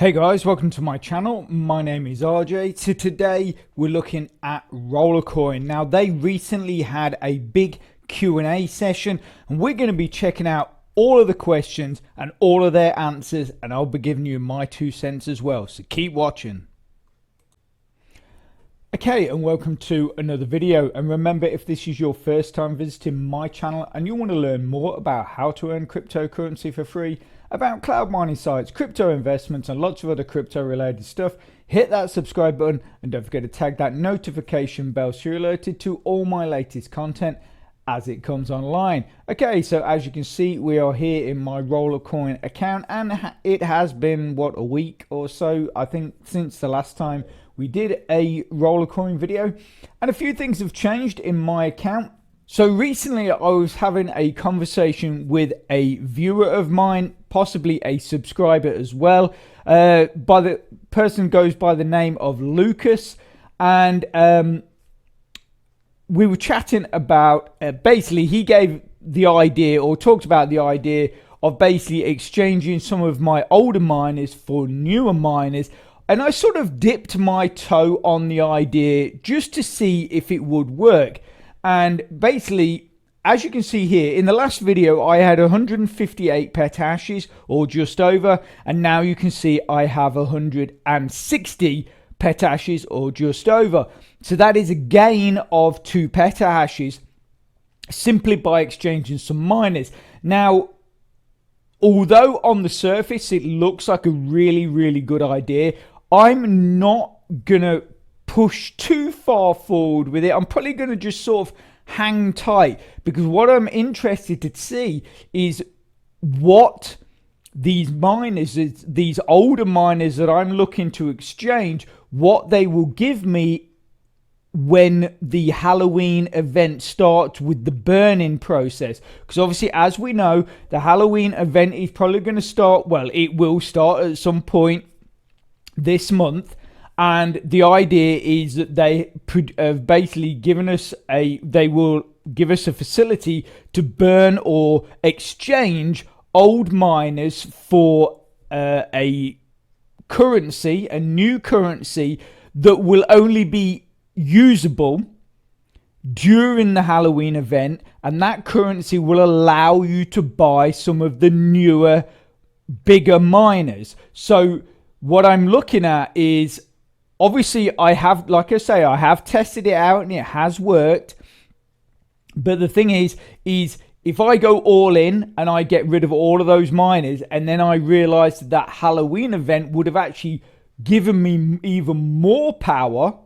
Hey guys, welcome to my channel. My name is RJ. So today we're looking at Rollercoin. Now they recently had a big Q&A session and we're going to be checking out all of the questions and all of their answers, and I'll be giving you my 2 cents as well. So keep watching. Okay, and welcome to another video. And remember, if this is your first time visiting my channel and you want to learn more about how to earn cryptocurrency for free, about cloud mining sites, crypto investments, and lots of other crypto related stuff, hit that subscribe button and don't forget to tag that notification bell so you're alerted to all my latest content as it comes online. Okay, so as you can see, we are here in my Rollercoin account, and it has been a week or so, I think, since the last time we did a Rollercoin video, and a few things have changed in my account. So recently I was having a conversation with a viewer of mine, possibly a subscriber as well. By the person goes by the name of Lucas, and we were chatting about basically he gave the idea, or talked about the idea of basically exchanging some of my older miners for newer miners. And I sort of dipped my toe on the idea just to see if it would work. And basically, as you can see here, in the last video, I had 158 petashes, or just over. And now you can see I have 160 petashes, or just over. So that is a gain of 2 petahashes simply by exchanging some miners. Now, although on the surface it looks like a really good idea, I'm not gonna push too far forward with it. I'm probably gonna just sort of hang tight, because what I'm interested to see is what these miners, these older miners that I'm looking to exchange, what they will give me when the Halloween event starts with the burning process. Because obviously, as we know, the Halloween event is probably going to start, well, it will start at some point this month, and the idea is that they have basically given us they will give us a facility to burn or exchange old miners for a currency, a new currency that will only be usable during the Halloween event, and that currency will allow you to buy some of the newer, bigger miners. So what I'm looking at is, obviously I have, like I say, I have tested it out and it has worked. But the thing is if I go all in and I get rid of all of those miners, and then I realize that Halloween event would have actually given me even more power,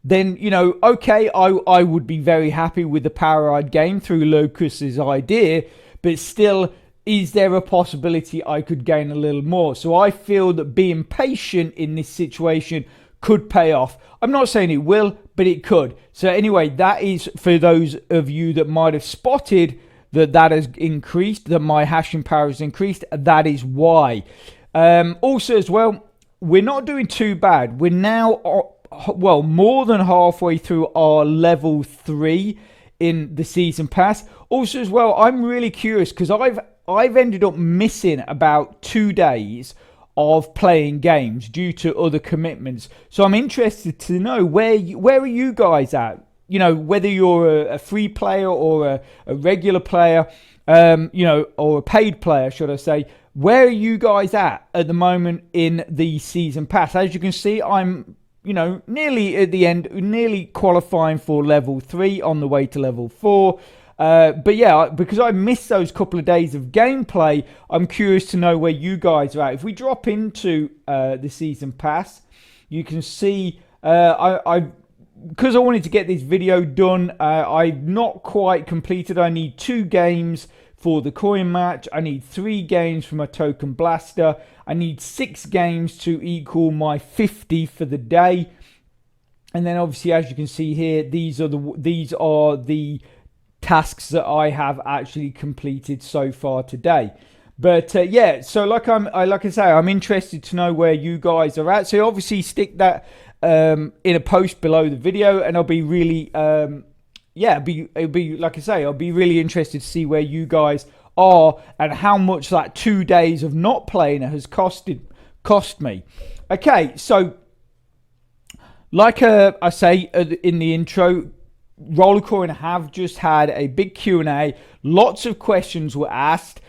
then, you know, okay, I would be very happy with the power I'd gain through Lucas's idea, but still, is there a possibility I could gain a little more? So I feel that being patient in this situation could pay off. I'm not saying it will, but it could. So anyway, that is for those of you that might have spotted that has increased, that my hashing power has increased. That is why. Also as well, we're not doing too bad. We're now, well, more than halfway through our level 3 in the season pass. Also as well, I'm really curious, because I've ended up missing about 2 days of playing games due to other commitments. So I'm interested to know where are you guys at? You know, whether you're a free player or a regular player, you know, or a paid player, should I say. Where are you guys at the moment in the season pass? As you can see, I'm, you know, nearly at the end, nearly qualifying for level 3, on the way to level 4. But yeah, because I missed those couple of days of gameplay, I'm curious to know where you guys are at. If we drop into the season pass, you can see because I wanted to get this video done, I've not quite completed. I need 2 games for the coin match. I need 3 games for my token blaster. I need 6 games to equal my 50 for the day. And then obviously, as you can see here, these are the tasks that I have actually completed so far today. But yeah, so like I say, I'm interested to know where you guys are at. So obviously stick that in a post below the video, and I'll be really yeah, it'll be like I say, I'll be really interested to see where you guys are and how much that 2 days of not playing has costed cost me. Okay, so like I say in the intro, Rollercoin have just had a big Q&A. Lots of questions were asked.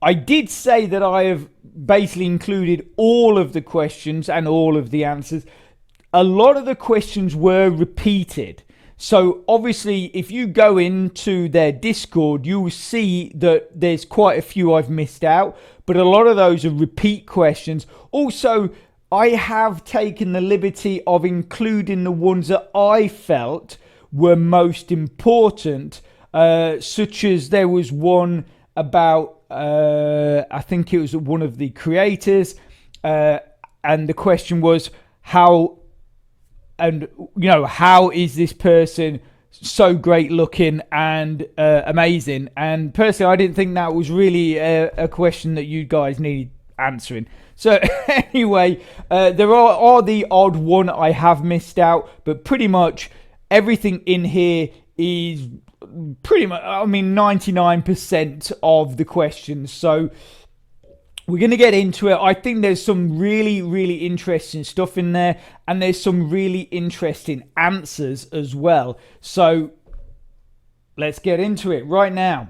I did say that I have basically included all of the questions and all of the answers. A lot of the questions were repeated. So obviously, if you go into their Discord, you will see that there's quite a few I've missed out, but a lot of those are repeat questions. Also, I have taken the liberty of including the ones that I felt were most important, such as there was one about I think it was one of the creators, and the question was how is this person so great looking and amazing? And personally, I didn't think that was really a question that you guys needed answering. So anyway, there are the odd one I have missed out, but pretty much everything in here is pretty much, 99% of the questions. So we're going to get into it. I think there's some really, really interesting stuff in there, and there's some really interesting answers as well. So let's get into it right now.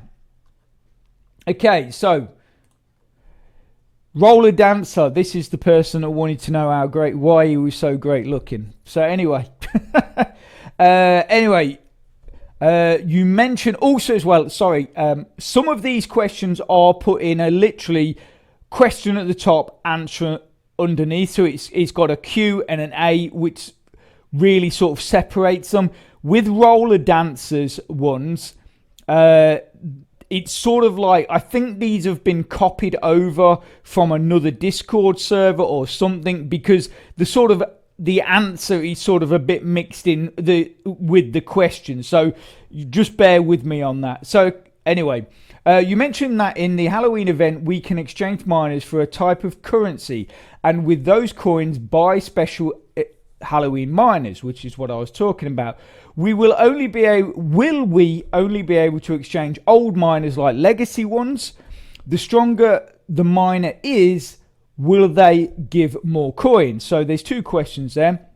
Okay, so Roller Dancer, this is the person that wanted to know why he was so great looking. So anyway, you mentioned also as well, some of these questions are put in a literally question at the top, answer underneath. So it's got a Q and an A, which really sort of separates them. With Roller Dancers ones, it's sort of like, I think these have been copied over from another Discord server or something, because the answer is sort of a bit mixed in with the question. So just bear with me on that. So anyway, you mentioned that in the Halloween event, we can exchange miners for a type of currency, and with those coins buy special Halloween miners, which is what I was talking about. Will we only be able to exchange old miners like legacy ones? The stronger the miner is, will they give more coins? So there's two questions there,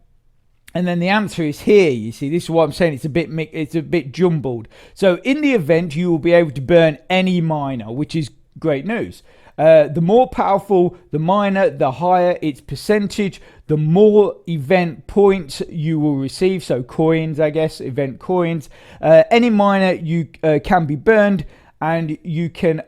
and then the answer is here. You see, this is what I'm saying. It's a bit jumbled. So in the event, you will be able to burn any miner, which is great news. The more powerful the miner, the higher its percentage, the more event points you will receive. So coins, I guess, event coins. Any miner you can be burned, and you can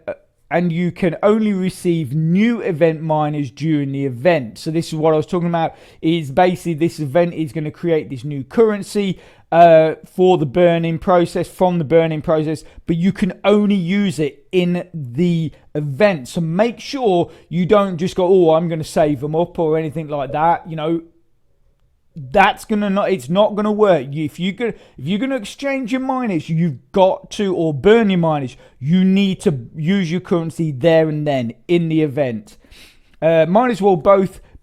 only receive new event miners during the event. So this is what I was talking about, is basically this event is going to create this new currency for the burning process, but you can only use it in the event. So make sure you don't just go, oh, I'm going to save them up or anything like that. It's not gonna work. If you're gonna exchange your miners, you've got to, or burn your miners, you need to use your currency there and then in the event. Miners will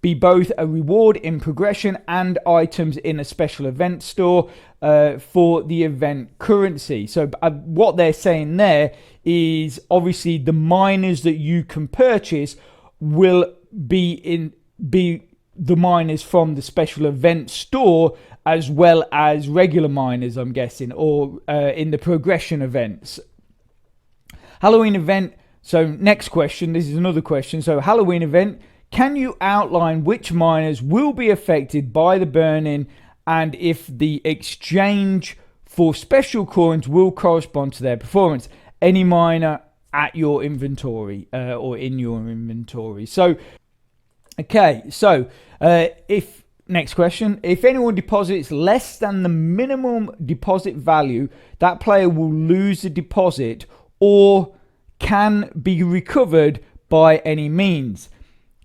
be both a reward in progression and items in a special event store for the event currency. So what they're saying there is obviously the miners that you can purchase will be the miners from the special event store, as well as regular miners, I'm guessing, or in the progression events. Halloween event. So next question, this is another question. So Halloween event, can you outline which miners will be affected by the burning, and if the exchange for special coins will correspond to their performance? Any miner at your inventory or in your inventory. So okay, so next question, if anyone deposits less than the minimum deposit value, that player will lose the deposit or can be recovered by any means.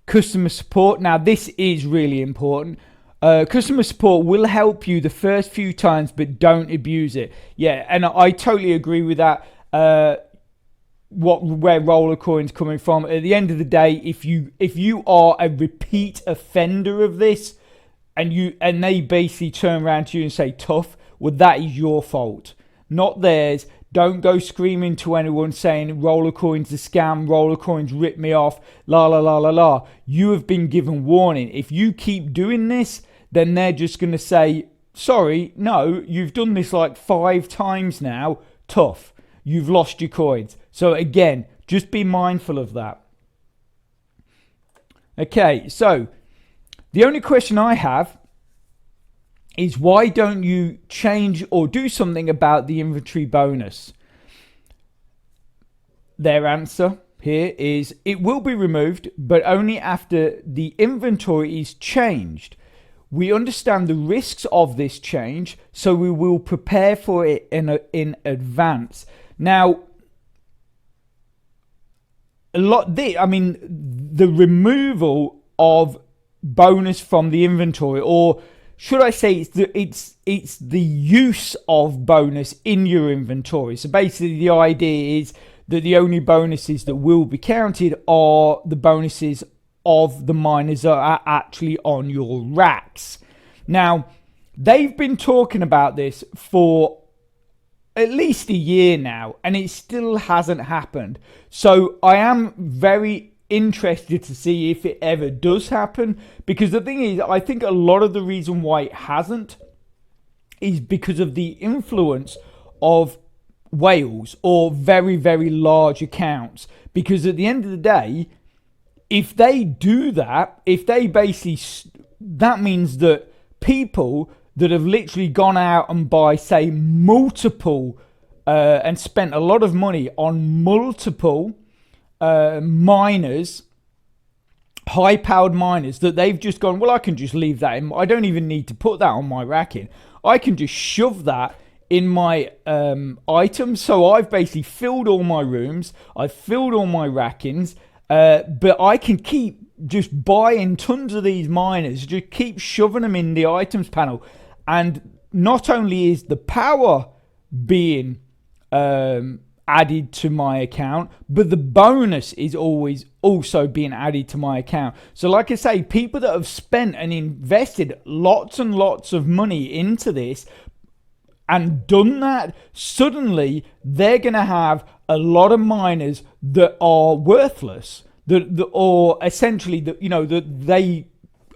Customer support, now this is really important. Customer support will help you the first few times, but don't abuse it. Yeah, and I totally agree with that. Where Rollercoin's coming from. At the end of the day, if you are a repeat offender of this, and they basically turn around to you and say tough, well, that is your fault, not theirs. Don't go screaming to anyone saying Rollercoin's a scam, Rollercoin's ripped me off, la la la la la. You have been given warning. If you keep doing this, then they're just going to say, sorry, no, you've done this like 5 times now, tough. You've lost your coins. So again, just be mindful of that. Okay, so the only question I have is, why don't you change or do something about the inventory bonus? Their answer here is, it will be removed, but only after the inventory is changed. We understand the risks of this change, so we will prepare for it in advance. Now, the removal of bonus from the inventory, or should I say it's the use of bonus in your inventory. So basically the idea is that the only bonuses that will be counted are the bonuses of the miners that are actually on your racks. Now, they've been talking about this for at least a year now, and it still hasn't happened. So I am very interested to see if it ever does happen, because the thing is, I think a lot of the reason why it hasn't is because of the influence of whales or very, very large accounts. Because at the end of the day, if they do that, that means that people that have literally gone out and buy, say, multiple and spent a lot of money on multiple miners, high-powered miners, that they've just gone, well, I can just leave that in. I don't even need to put that on my racking. I can just shove that in my items. So I've basically filled all my rooms. I've filled all my rackings. But I can keep just buying tons of these miners, just keep shoving them in the items panel. And not only is the power being added to my account, but the bonus is always also being added to my account. So like I say, people that have spent and invested lots and lots of money into this and done that, suddenly they're going to have a lot of miners that are worthless, or essentially that they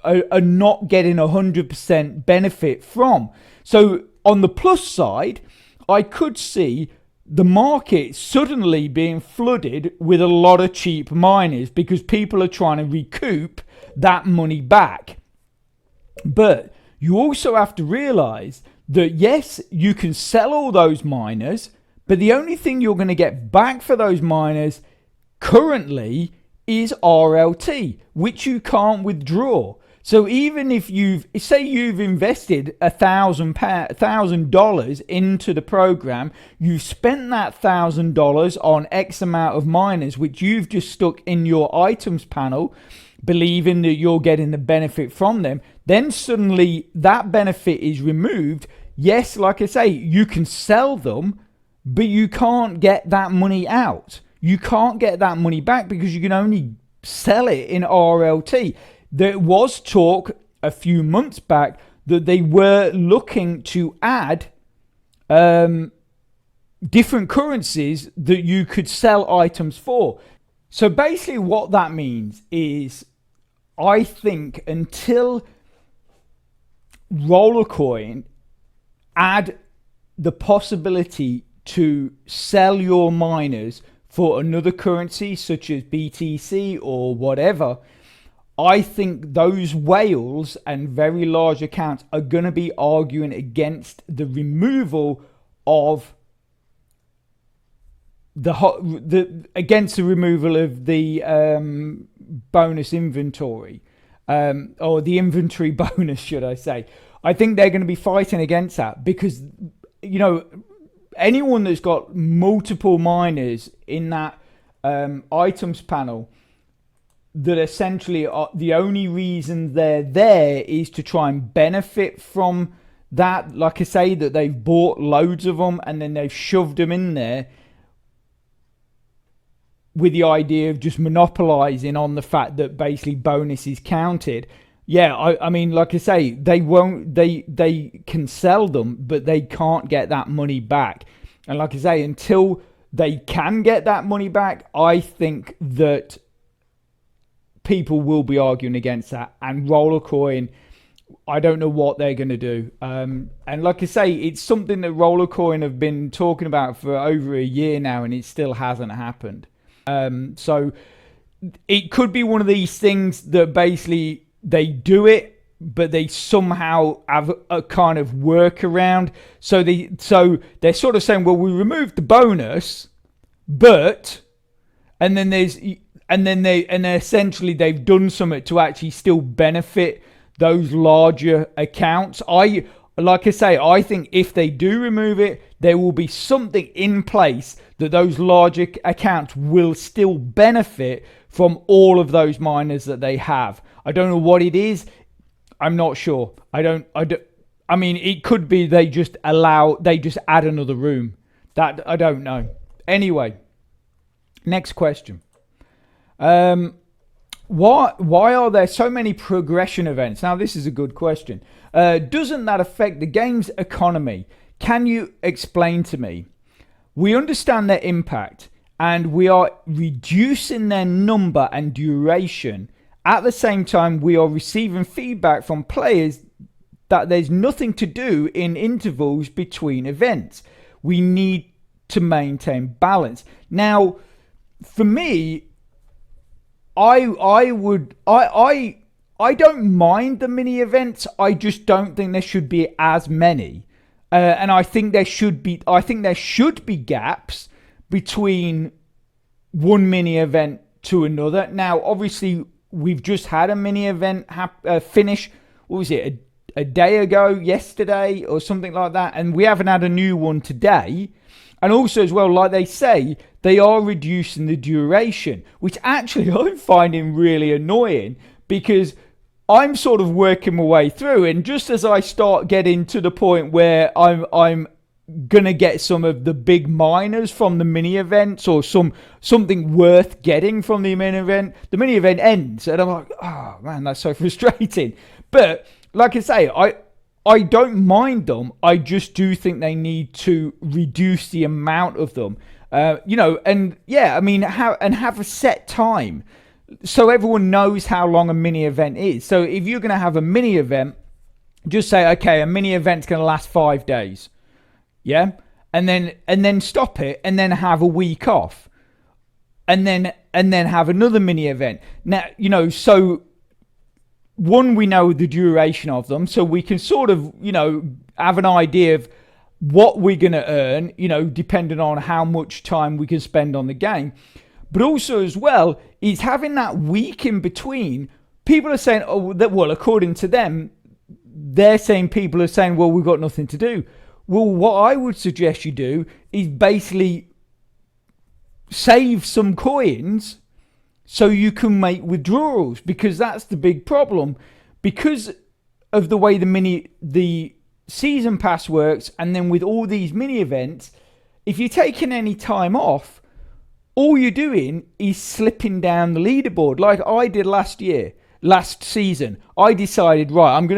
are not getting 100% benefit from. So on the plus side, I could see the market suddenly being flooded with a lot of cheap miners because people are trying to recoup that money back. But you also have to realize that yes, you can sell all those miners, but the only thing you're going to get back for those miners currently is RLT, which you can't withdraw. So even if you've invested $1,000 into the program, you've spent that $1,000 on X amount of miners, which you've just stuck in your items panel, believing that you're getting the benefit from them. Then suddenly that benefit is removed. Yes, like I say, you can sell them, but you can't get that money out. You can't get that money back because you can only sell it in RLT. There was talk a few months back that they were looking to add different currencies that you could sell items for. So basically what that means is, I think until Rollercoin add the possibility to sell your miners for another currency such as BTC or whatever, I think those whales and very large accounts are going to be arguing against the removal of against the removal of the bonus inventory, or the inventory bonus, should I say. I think they're going to be fighting against that because, anyone that's got multiple miners in that items panel, that essentially are the only reason they're there is to try and benefit from that. Like I say, that they've bought loads of them and then they've shoved them in there with the idea of just monopolizing on the fact that basically bonus is counted. Yeah, I mean, like I say, they can sell them, but they can't get that money back. And like I say, until they can get that money back, I think that people will be arguing against that. And Rollercoin, I don't know what they're going to do. And like I say, it's something that Rollercoin have been talking about for over a year now, and it still hasn't happened. So it could be one of these things that basically they do it, but they somehow have a kind of workaround. So they're sort of saying, well, we removed the bonus, but, and then essentially they've done something to actually still benefit those larger accounts. Like I say, I think if they do remove it, there will be something in place that those larger accounts will still benefit from all of those miners that they have. I don't know what it is. I'm not sure. I mean, it could be they just add another room. That I don't know. Anyway, next question. Why are there so many progression events? Now, this is a good question. Doesn't that affect the game's economy? Can you explain to me? We understand their impact, and we are reducing their number and duration. At the same time, we are receiving feedback from players that there's nothing to do in intervals between events. We need to maintain balance. Now, for me, I don't mind the mini events. I just don't think there should be as many. And I think there should be gaps between one mini event to another. Now, obviously, we've just had a mini event finish. What was it? A day ago, yesterday, or something like that. And we haven't had a new one today. And also, as well, like they say, they are reducing the duration, which actually I'm finding really annoying, because I'm sort of working my way through, and just as I start getting to the point where I'm gonna get some of the big miners from the mini events, or something worth getting from the mini event ends, and I'm like, oh man, that's so frustrating. But like I say, I don't mind them. I just do think they need to reduce the amount of them, and yeah, I mean, have a set time, so everyone knows how long a mini event is. So if you're going to have a mini event, just say, okay, a mini event's going to last 5 days. Yeah. And then stop it, and then have a week off, and then have another mini event. Now, so one, we know the duration of them, so we can sort of, have an idea of what we're going to earn, depending on how much time we can spend on the game. But also, as well, is having that week in between. People are saying, according to them, they're saying, people are saying, well, we've got nothing to do. Well, what I would suggest you do is basically save some coins so you can make withdrawals, because that's the big problem. Because of the way the season pass works, and then with all these mini events, if you're taking any time off, all you're doing is slipping down the leaderboard, like I did last season. I decided, right, I'm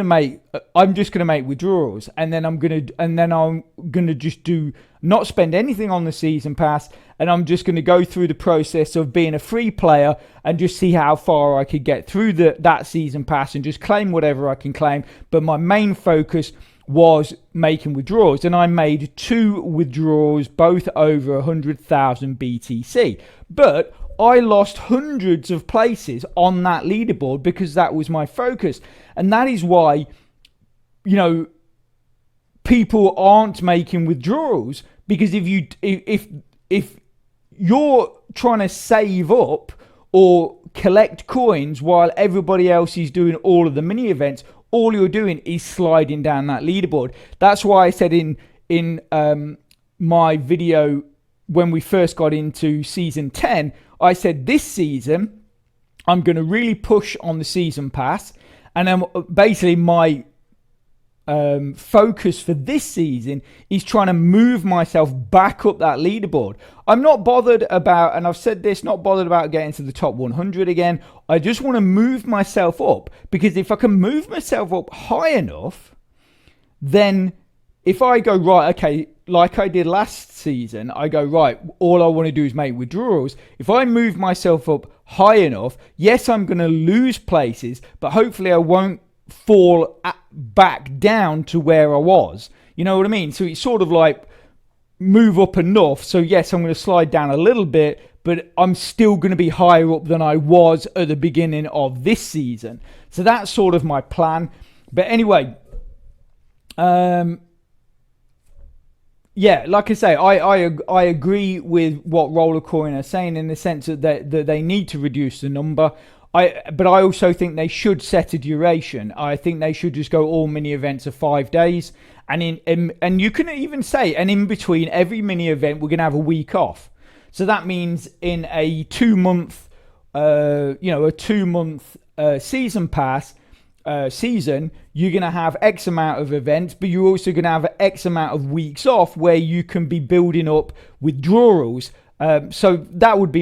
just gonna make withdrawals, and then I'm gonna just not spend anything on the season pass, and I'm just gonna go through the process of being a free player and just see how far I could get through that season pass, and just claim whatever I can claim. But my main focus was making withdrawals, and I made 2 withdrawals, both over 100,000 BTC. But I lost hundreds of places on that leaderboard because that was my focus. And that is why, people aren't making withdrawals, because if you're trying to save up or collect coins while everybody else is doing all of the mini events, all you're doing is sliding down that leaderboard. That's why I said in my video when we first got into season 10, I said this season I'm going to really push on the season pass, and basically my focus for this season is trying to move myself back up that leaderboard. I'm not bothered about, and I've said this, not bothered about getting to the top 100 again. I just want to move myself up, because if I can move myself up high enough, then if I go, right, okay, like I did last season, I go, right, all I want to do is make withdrawals. If I move myself up high enough, yes, I'm going to lose places, but hopefully I won't fall back down to where I was. You know what I mean? So it's sort of like move up enough. So yes, I'm going to slide down a little bit, but I'm still going to be higher up than I was at the beginning of this season. So that's sort of my plan. But anyway, yeah, like I say, I agree with what Rollercoin are saying in the sense that they need to reduce the number. But I also think they should set a duration. I think they should just go all mini events of 5 days, and you can even say, and in between every mini event, we're gonna have a week off. So that means in a 2-month, a 2-month season pass. Season, you're going to have X amount of events, but you're also going to have X amount of weeks off where you can be building up withdrawals. So that would be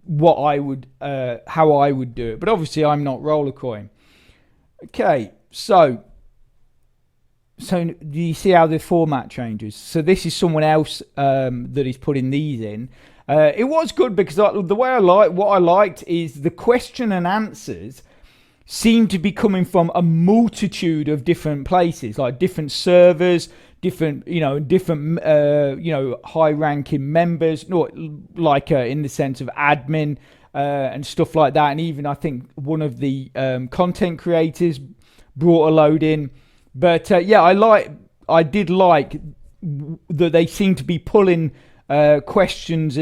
what I would, how I would do it. But obviously I'm not Rollercoin. Okay, so do you see how the format changes? So this is someone else that is putting these in. It was good because what I liked is the question and answers seem to be coming from a multitude of different places, like different servers, different high-ranking members, like in the sense of admin and stuff like that. And even I think one of the content creators brought a load in. But yeah, I did like that they seem to be pulling questions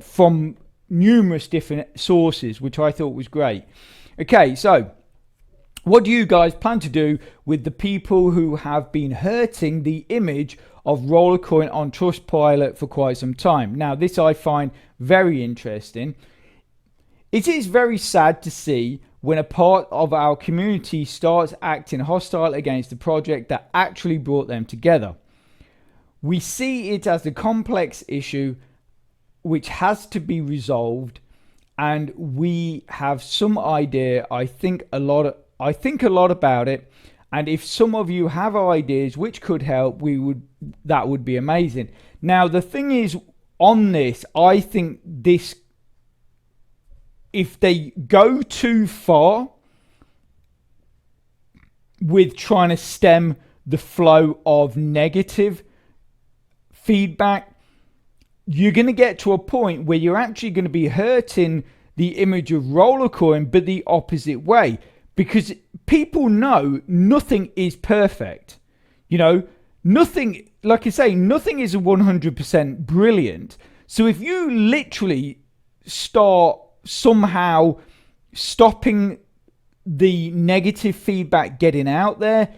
from numerous different sources, which I thought was great. Okay, so what do you guys plan to do with the people who have been hurting the image of Rollercoin on Trustpilot for quite some time? Now, this I find very interesting. It is very sad to see when a part of our community starts acting hostile against the project that actually brought them together. We see it as a complex issue which has to be resolved, and we have some idea. I think a lot about it, and if some of you have ideas which could help, that would be amazing. Now the thing is, on this, I think this, if they go too far with trying to stem the flow of negative feedback, you're going to get to a point where you're actually going to be hurting the image of Rollercoin, but the opposite way, because people know nothing is perfect. Nothing, like I say, nothing is 100% brilliant. So if you literally start somehow stopping the negative feedback getting out there,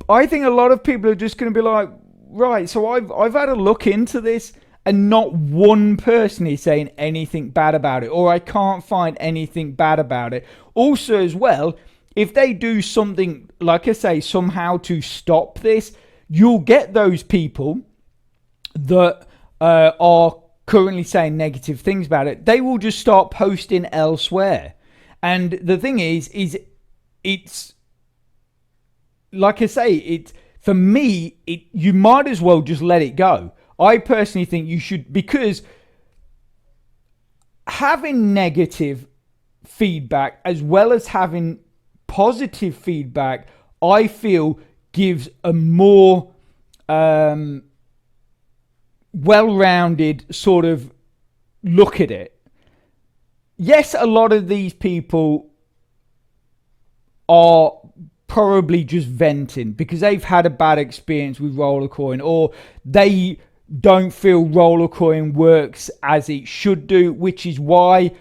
I think a lot of people are just going to be like, right, so I've had a look into this, and not one person is saying anything bad about it, or I can't find anything bad about it. Also as well, if they do something, like I say, somehow to stop this, you'll get those people that are currently saying negative things about it. They will just start posting elsewhere. And the thing is it's like I say, for me, you might as well just let it go. I personally think you should, because having negative feedback as well as having positive feedback, I feel gives a more well-rounded sort of look at it. Yes, a lot of these people are probably just venting because they've had a bad experience with Rollercoin, or they don't feel Rollercoin works as it should do, which is why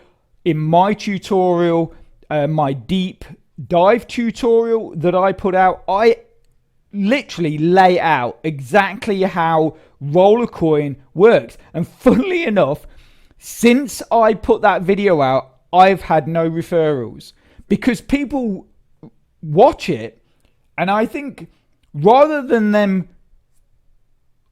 in my tutorial, my deep dive tutorial that I put out, I literally lay out exactly how Rollercoin works. And funnily enough, since I put that video out, I've had no referrals because people watch it, and I think rather than them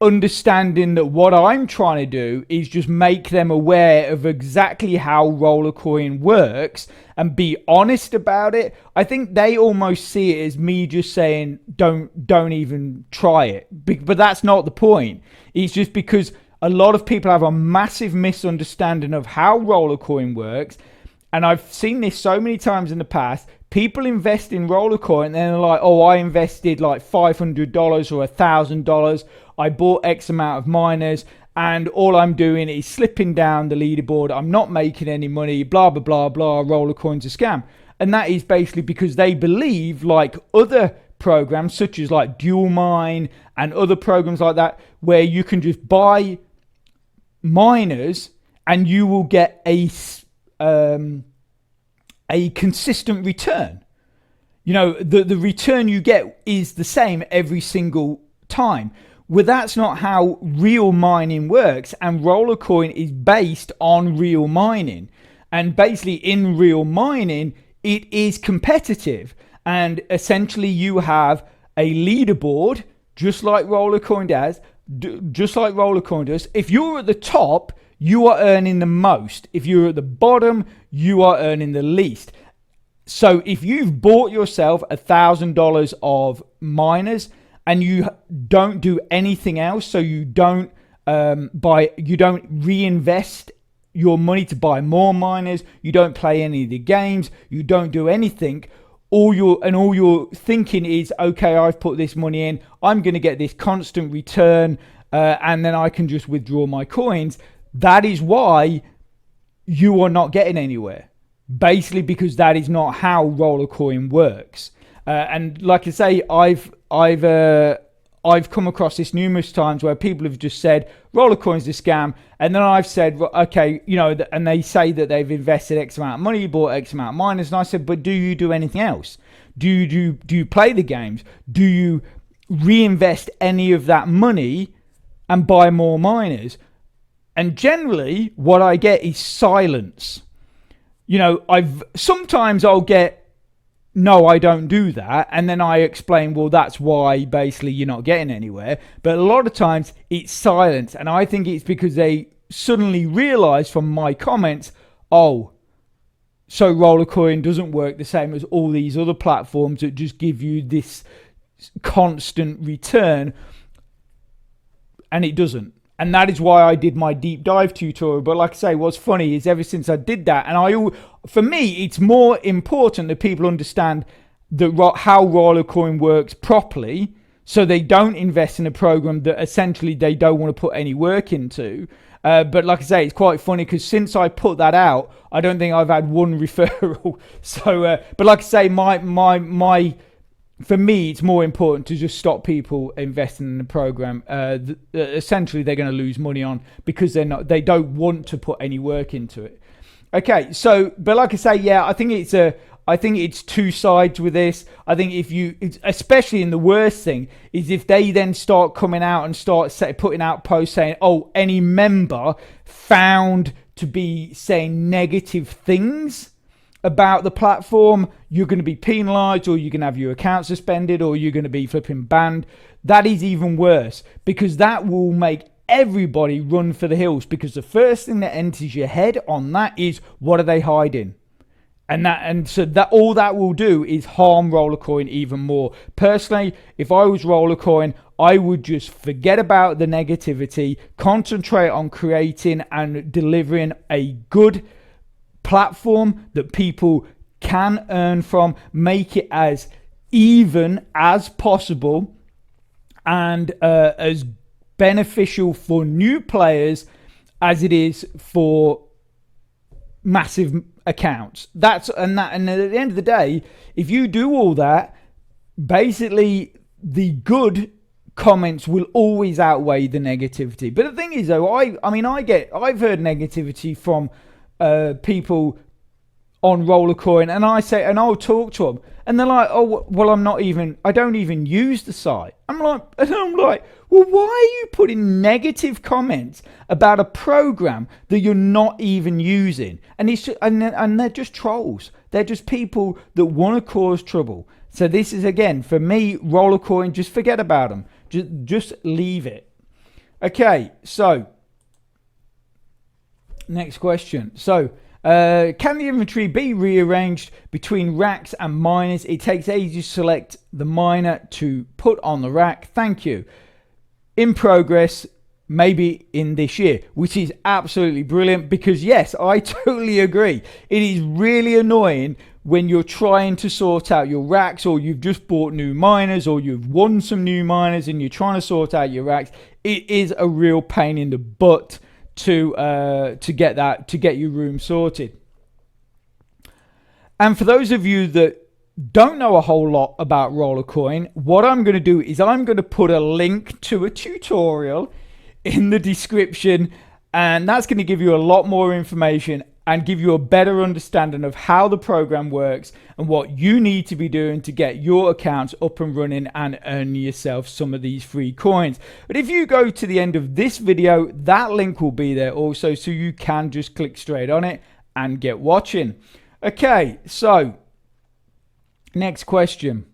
understanding that what I'm trying to do is just make them aware of exactly how Rollercoin works and be honest about it. I think they almost see it as me just saying don't even try it, but that's not the point. It's just because a lot of people have a massive misunderstanding of how Rollercoin works, and I've seen this so many times in the past. People invest in Rollercoin and they're like, oh, I invested like $500 or $1,000. I bought X amount of miners and all I'm doing is slipping down the leaderboard. I'm not making any money, blah, blah, blah, blah. Rollercoin's a scam. And that is basically because they believe, like other programs such as like Dual Mine and other programs like that, where you can just buy miners and you will get a consistent return. You know, the return you get is the same every single time. Well, that's not how real mining works, and Rollercoin is based on real mining. And basically in real mining, it is competitive, and essentially you have a leaderboard just like Rollercoin does. If you're at the top, you are earning the most. If you're at the bottom, you are earning the least. So if you've bought yourself $1,000 of miners and you don't do anything else, so you don't reinvest your money to buy more miners, you don't play any of the games, you don't do anything, all you're thinking is, okay, I've put this money in, I'm going to get this constant return, and then I can just withdraw my coins. That is why you are not getting anywhere. Basically because that is not how Rollercoin works. And like I say, I've come across this numerous times where people have just said Rollercoin's a scam, and then I've said, okay, you know, and they say that they've invested X amount of money, bought X amount of miners, and I said, but do you do anything else? Do you play the games? Do you reinvest any of that money and buy more miners? And generally, what I get is silence. You know, sometimes I'll get, no, I don't do that. And then I explain, well, that's why basically you're not getting anywhere. But a lot of times it's silence. And I think it's because they suddenly realize from my comments, oh, so Rollercoin doesn't work the same as all these other platforms that just give you this constant return. And it doesn't. And that is why I did my deep dive tutorial. But like I say, what's funny is ever since I did that, and for me, it's more important that people understand how Rollercoin works properly, so they don't invest in a program that essentially they don't want to put any work into. But like I say, it's quite funny because since I put that out, I don't think I've had one referral. So, but like I say, for me, it's more important to just stop people investing in the program. Essentially, they're going to lose money on because they don't want to put any work into it. Okay, so but like I say, yeah, I think it's two sides with this. I think especially in the worst thing is if they then start coming out and putting out posts saying, oh, any member found to be saying negative things about the platform, you're going to be penalized, or you're going to have your account suspended, or you're going to be flipping banned. That is even worse, because that will make everybody run for the hills, because the first thing that enters your head on that is, what are they hiding? And so all that will do is harm Rollercoin even more. Personally, if I was Rollercoin, I would just forget about the negativity, concentrate on creating and delivering a good platform that people can earn from, make it as even as possible and as beneficial for new players as it is for massive accounts. And at the end of the day, if you do all that, basically the good comments will always outweigh the negativity. But the thing is, though, I've heard negativity from people on Rollercoin, and I'll talk to them, and they're like, oh, well, I don't even use the site. I'm like, well, why are you putting negative comments about a program that you're not even using? And and they're just trolls. They're just people that want to cause trouble. So this is, again, for me, Rollercoin, just forget about them. Just leave it. Okay, so next question. So, can the inventory be rearranged between racks and miners? It takes ages to select the miner to put on the rack. Thank you. In progress, maybe in this year, which is absolutely brilliant, because yes, I totally agree. It is really annoying when you're trying to sort out your racks, or you've just bought new miners, or you've won some new miners and you're trying to sort out your racks. It is a real pain in the butt to get your room sorted. And for those of you that don't know a whole lot about Rollercoin, what I'm going to do is I'm going to put a link to a tutorial in the description, and that's going to give you a lot more information and give you a better understanding of how the program works and what you need to be doing to get your accounts up and running and earn yourself some of these free coins. But if you go to the end of this video, that link will be there also, so you can just click straight on it and get watching. Okay, so next question.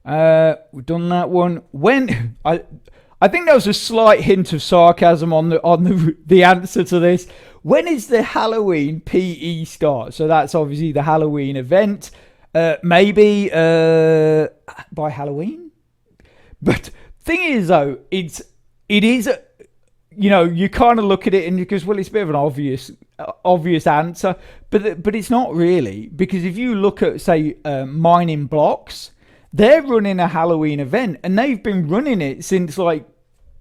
We've done that one. When I think there was a slight hint of sarcasm on the answer to this. When is the Halloween PE start? So that's obviously the Halloween event. Maybe by Halloween. But thing is though, it is, you know, you kind of look at it and you go, well, it's a bit of an obvious answer, but it's not really, because if you look at, say, mining blocks, they're running a Halloween event, and they've been running it since like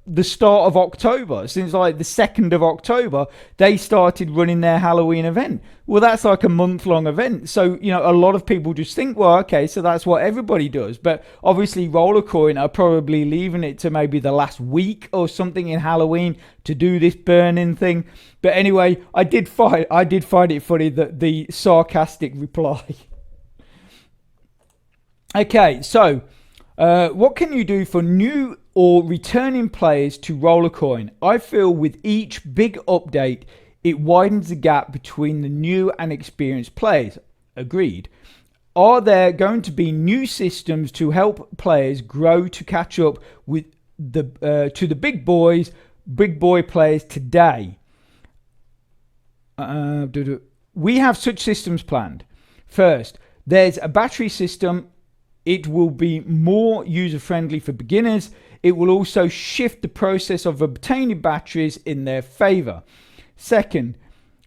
the start of October. Since like the 2nd of October, they started running their Halloween event. Well, that's like a month-long event. So, you know, a lot of people just think, well, okay, so that's what everybody does. But obviously Rollercoin are probably leaving it to maybe the last week or something in Halloween to do this burning thing. But anyway, I did find it funny, that the sarcastic reply. Okay, so what can you do for new or returning players to Rollercoin? I feel with each big update, it widens the gap between the new and experienced players. Agreed. Are there going to be new systems to help players grow to catch up with to the big boy players today? We have such systems planned. First, there's a battery system. It will be more user-friendly for beginners. It will also shift the process of obtaining batteries in their favor. Second,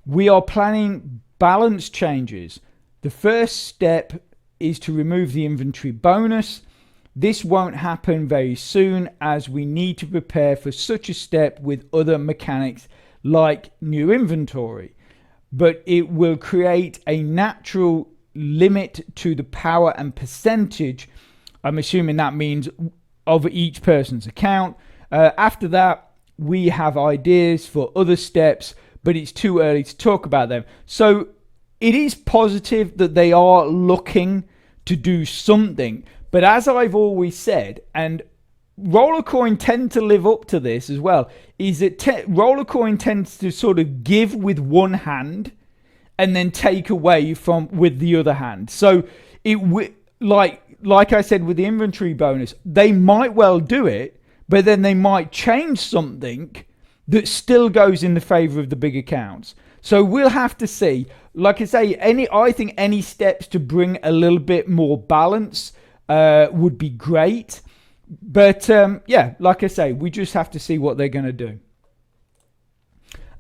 we are planning balance changes. The first step is to remove the inventory bonus. This won't happen very soon, as we need to prepare for such a step with other mechanics like new inventory. But it will create a natural limit to the power and percentage. I'm assuming that means of each person's account. After that, we have ideas for other steps, but it's too early to talk about them. So it is positive that they are looking to do something, but as I've always said, and Rollercoin tend to live up to this as well, is that Rollercoin tends to sort of give with one hand and then take away from with the other hand. So it like I said with the inventory bonus, they might well do it, but then they might change something that still goes in the favor of the big accounts. So we'll have to see. Like I say, I think any steps to bring a little bit more balance would be great. But yeah, like I say, we just have to see what they're going to do.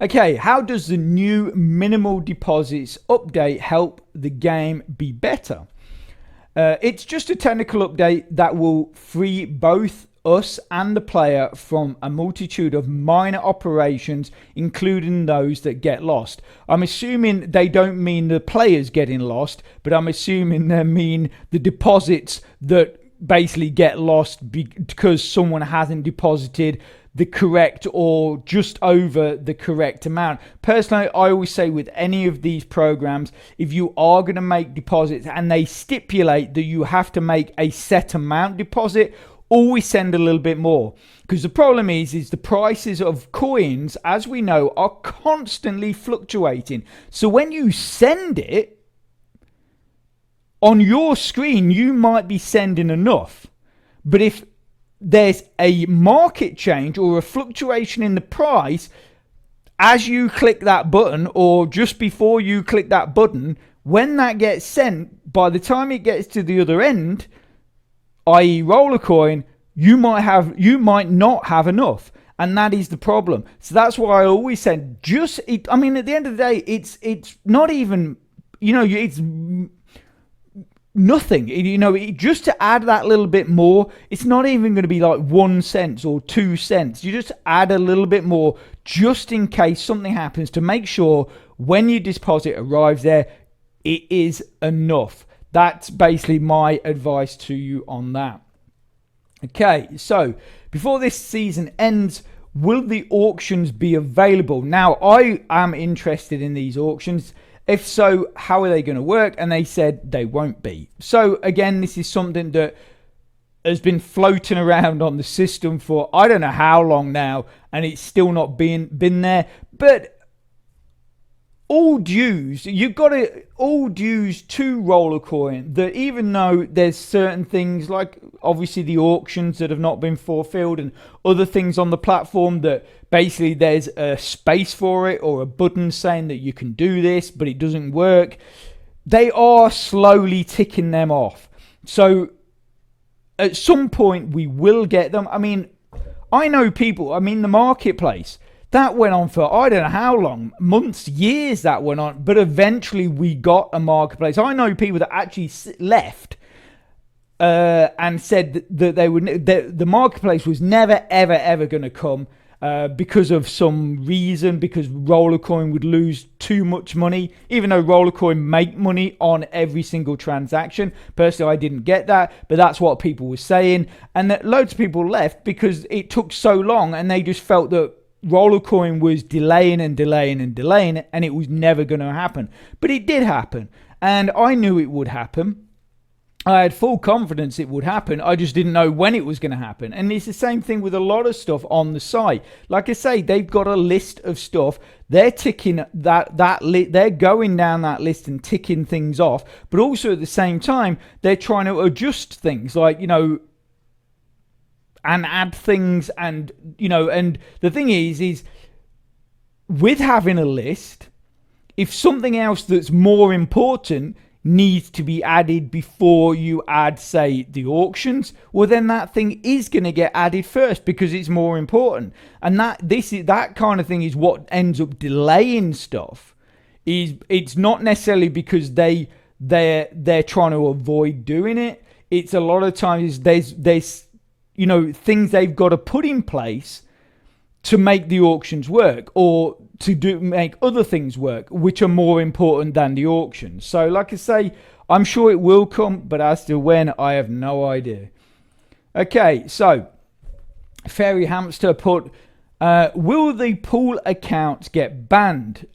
Okay, how does the new minimal deposits update help the game be better? It's just a technical update that will free both us and the player from a multitude of minor operations, including those that get lost. I'm assuming they don't mean the players getting lost, but I'm assuming they mean the deposits that basically get lost because someone hasn't deposited the correct or just over the correct amount. Personally, I always say with any of these programs, if you are going to make deposits and they stipulate that you have to make a set amount deposit, always send a little bit more, because the problem is the prices of coins, as we know, are constantly fluctuating. So when you send it on your screen, you might be sending enough, but if there's a market change or a fluctuation in the price as you click that button, or just before you click that button. When that gets sent, by the time it gets to the other end, i.e. Rollercoin, you might not have enough. And that is the problem. So that's why I always said, at the end of the day, it's not even, it's nothing. Just to add that little bit more, it's not even going to be like 1 cent or 2 cents. You just add a little bit more just in case something happens, to make sure when your deposit arrives there, it is enough. That's basically my advice to you on that. Okay, so before this season ends, will the auctions be available? Now, I am interested in these auctions. If so, how are they going to work? And they said they won't be. So again, this is something that has been floating around on the system for I don't know how long now, and it's still not been there. But all dues to Rollercoin, that even though there's certain things like obviously the auctions that have not been fulfilled and other things on the platform that basically there's a space for it or a button saying that you can do this but it doesn't work, they are slowly ticking them off. So at some point we will get them. I know people, the marketplace, that went on for I don't know how long, months, years that went on, but eventually we got a marketplace. I know people that actually left and said that the marketplace was never ever going to come because of some reason, because Rollercoin would lose too much money, even though Rollercoin make money on every single transaction. Personally, I didn't get that, but that's what people were saying, and that loads of people left because it took so long and they just felt that Rollercoin was delaying, and it was never going to happen. But it did happen, and I knew it would happen. I had full confidence it would happen. I just didn't know when it was going to happen. And it's the same thing with a lot of stuff on the site. Like I say, they've got a list of stuff. They're ticking they're going down that list and ticking things off. But also at the same time, they're trying to adjust things, like, and add things, and and the thing is with having a list, if something else that's more important needs to be added before you add, say, the auctions, well then that thing is going to get added first because it's more important. And that kind of thing is what ends up delaying stuff. It's not necessarily because they're trying to avoid doing it. It's a lot of times there's things they've got to put in place to make the auctions work, or to make other things work, which are more important than the auctions. So like I say, I'm sure it will come, but as to when, I have no idea. Okay, so Fairy Hamster put, will the pool accounts get banned?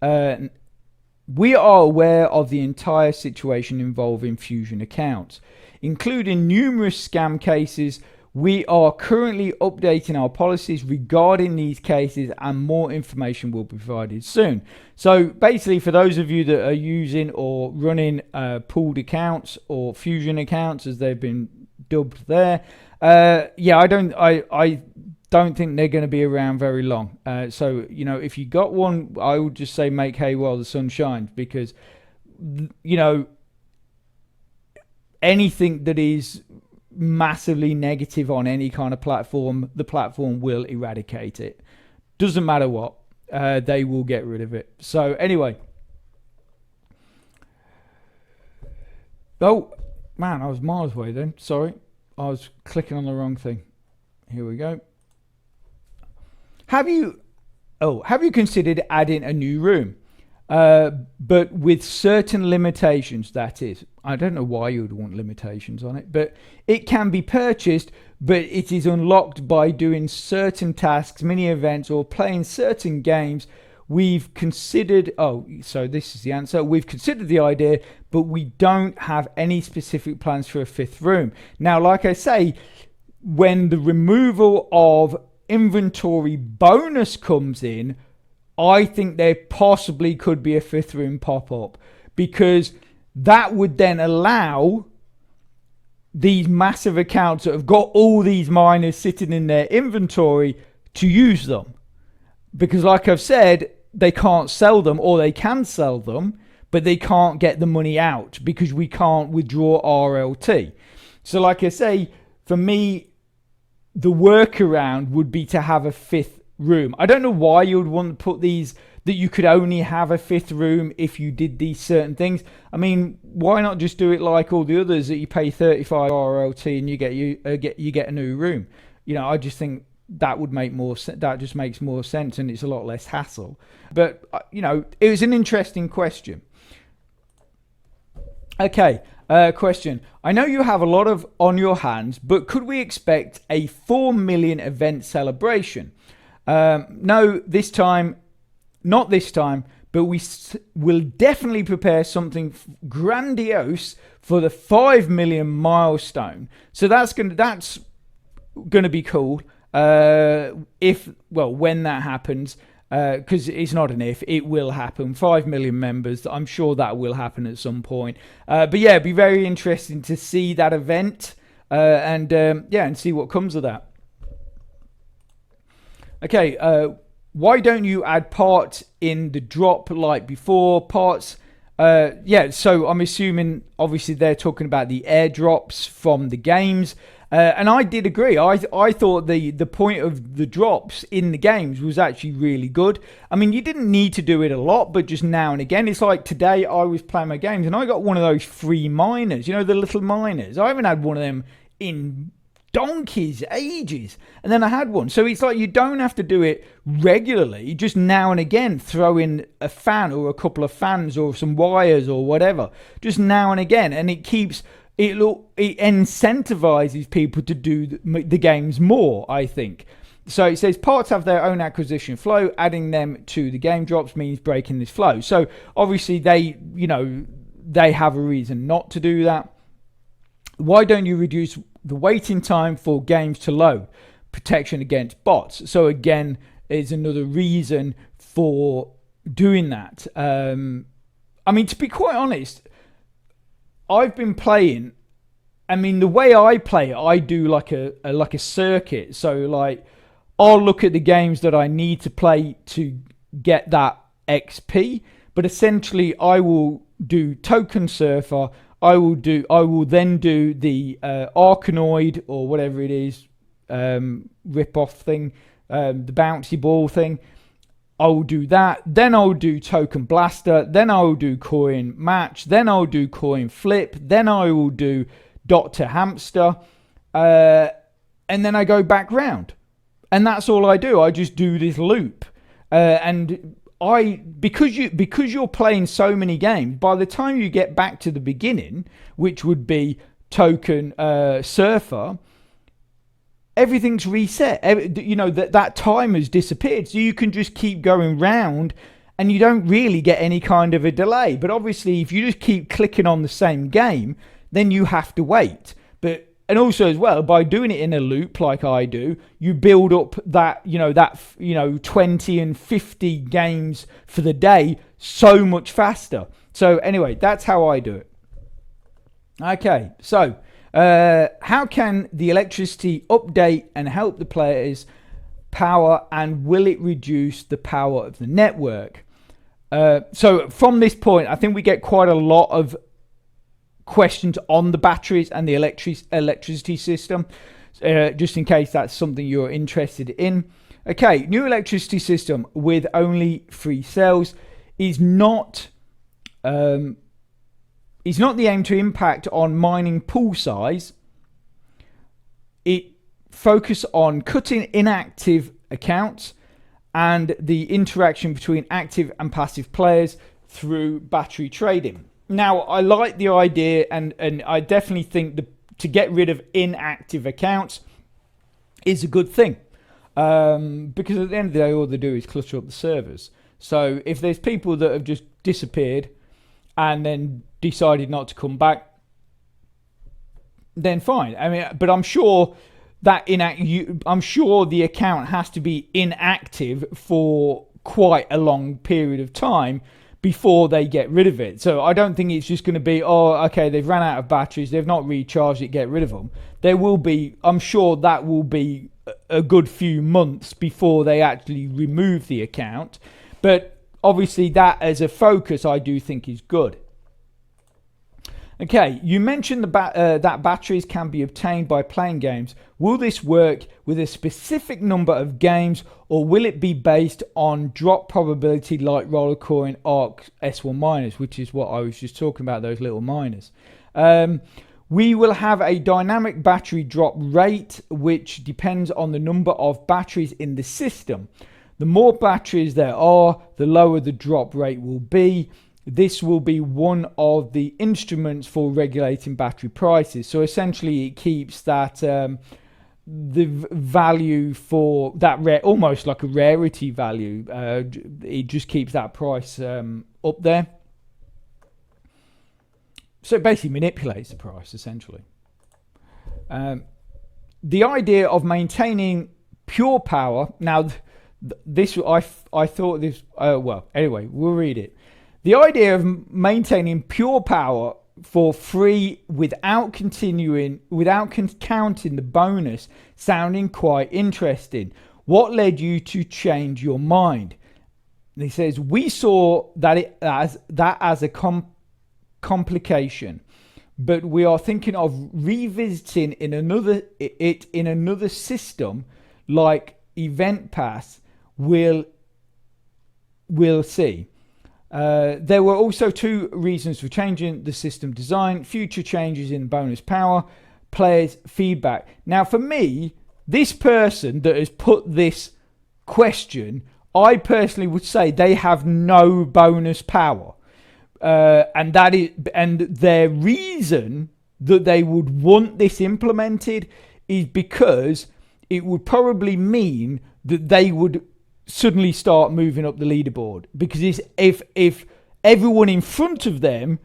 We are aware of the entire situation involving Fusion accounts, including numerous scam cases. We are currently updating our policies regarding these cases, and more information will be provided soon. So basically, for those of you that are using or running pooled accounts or Fusion accounts, as they've been dubbed there, I don't think they're going to be around very long. So if you got one, I would just say make hay while the sun shines, because anything that is massively negative on any kind of platform, the platform will eradicate it. Doesn't matter what, they will get rid of it. So anyway, oh man, I was miles away then. Sorry, I was clicking on the wrong thing. Here we go. Have you considered adding a new room, but with certain limitations? That is, I don't know why you would want limitations on it, but it can be purchased, but it is unlocked by doing certain tasks, mini events, or playing certain games. We've considered, so this is the answer. We've considered the idea, but we don't have any specific plans for a fifth room. Now, like I say, when the removal of inventory bonus comes in, I think there possibly could be a fifth room pop up, because that would then allow these massive accounts that have got all these miners sitting in their inventory to use them. Because like I've said, they can't sell them, or they can sell them, but they can't get the money out because we can't withdraw RLT. So like I say, for me, the workaround would be to have a fifth room. I don't know why you would want to put these, that you could only have a fifth room if you did these certain things. I mean, why not just do it like all the others, that you pay 35 RLT and you get a new room? You know, I just think that would make more sense. That just makes more sense, and it's a lot less hassle. But you know, it was an interesting question. Okay, question. I know you have a lot on your hands, but could we expect a 4 million event celebration? No, this time. Not this time, but we will definitely prepare something grandiose for the 5 million milestone. So that's gonna be cool. When that happens, because it's not an if, it will happen. 5 million members. I'm sure that will happen at some point. But yeah, it'd be very interesting to see that event, and see what comes of that. Okay. Why don't you add parts in the drop like before? Parts, so I'm assuming, obviously, they're talking about the airdrops from the games. And I did agree. I thought the point of the drops in the games was actually really good. I mean, you didn't need to do it a lot, but just now and again. It's like today I was playing my games and I got one of those free miners, you know, the little miners. I haven't had one of them in donkeys, ages, and then I had one. So it's like you don't have to do it regularly, just now and again throw in a fan or a couple of fans or some wires or whatever, just now and again, and it incentivizes people to do the games more, I think. So it says parts have their own acquisition flow. Adding them to the game drops means breaking this flow. So obviously they have a reason not to do that. Why don't you reduce the waiting time for games to load? Protection against bots. So again, is another reason for doing that. I mean, to be quite honest, I've been playing. I mean, the way I play, I do like a circuit. So like, I'll look at the games that I need to play to get that XP. But essentially, I will do Token Surfer. I will then do the Arkanoid or whatever it is, rip-off thing, the bouncy ball thing. I will do that. Then I'll do Token Blaster. Then I will do Coin Match. Then I'll do Coin Flip. Then I will do Dr. Hamster. And then I go back round. And that's all I do. I just do this loop. Because you're playing so many games, by the time you get back to the beginning, which would be Token Surfer, everything's reset. That time has disappeared, so you can just keep going round, and you don't really get any kind of a delay. But obviously, if you just keep clicking on the same game, then you have to wait. And also as well, by doing it in a loop like I do, you build up that 20 and 50 games for the day so much faster. So anyway, that's how I do it. Okay, so how can the electricity update and help the players' power, and will it reduce the power of the network? So from this point, I think we get quite a lot of questions on the batteries and the electricity system, just in case that's something you're interested in. Okay, new electricity system with only 3 cells is not the aim to impact on mining pool size. It focus on cutting inactive accounts and the interaction between active and passive players through battery trading. Now, I like the idea, and I definitely think to get rid of inactive accounts is a good thing. Because at the end of the day, all they do is clutter up the servers. So if there's people that have just disappeared and then decided not to come back, then fine. I mean, but I'm sure that I'm sure the account has to be inactive for quite a long period of time before they get rid of it. So I don't think it's just going to be, oh, okay, they've ran out of batteries, they've not recharged it, get rid of them. There will be, I'm sure that will be a good few months before they actually remove the account. But obviously that as a focus, I do think is good. Okay, you mentioned that batteries can be obtained by playing games. Will this work with a specific number of games, or will it be based on drop probability like Rollercoin, Arc, S1 miners, which is what I was just talking about, those little miners? We will have a dynamic battery drop rate, which depends on the number of batteries in the system. The more batteries there are, the lower the drop rate will be. This will be one of the instruments for regulating battery prices. So essentially it keeps that the value for that almost like a rarity value. It just keeps that price up there. So it basically manipulates the price essentially. The idea of maintaining pure power. Now this I thought this well, anyway, we'll read it. The idea of maintaining pure power for free without counting the bonus sounding quite interesting. What led you to change your mind? And he says, we saw that as a complication, but we are thinking of revisiting in another system like Event Pass. We'll see. There were also two reasons for changing the system design: future changes in bonus power, players' feedback. Now, for me, this person that has put this question, I personally would say they have no bonus power, and their reason that they would want this implemented is because it would probably mean that they would suddenly start moving up the leaderboard, because if everyone in front of them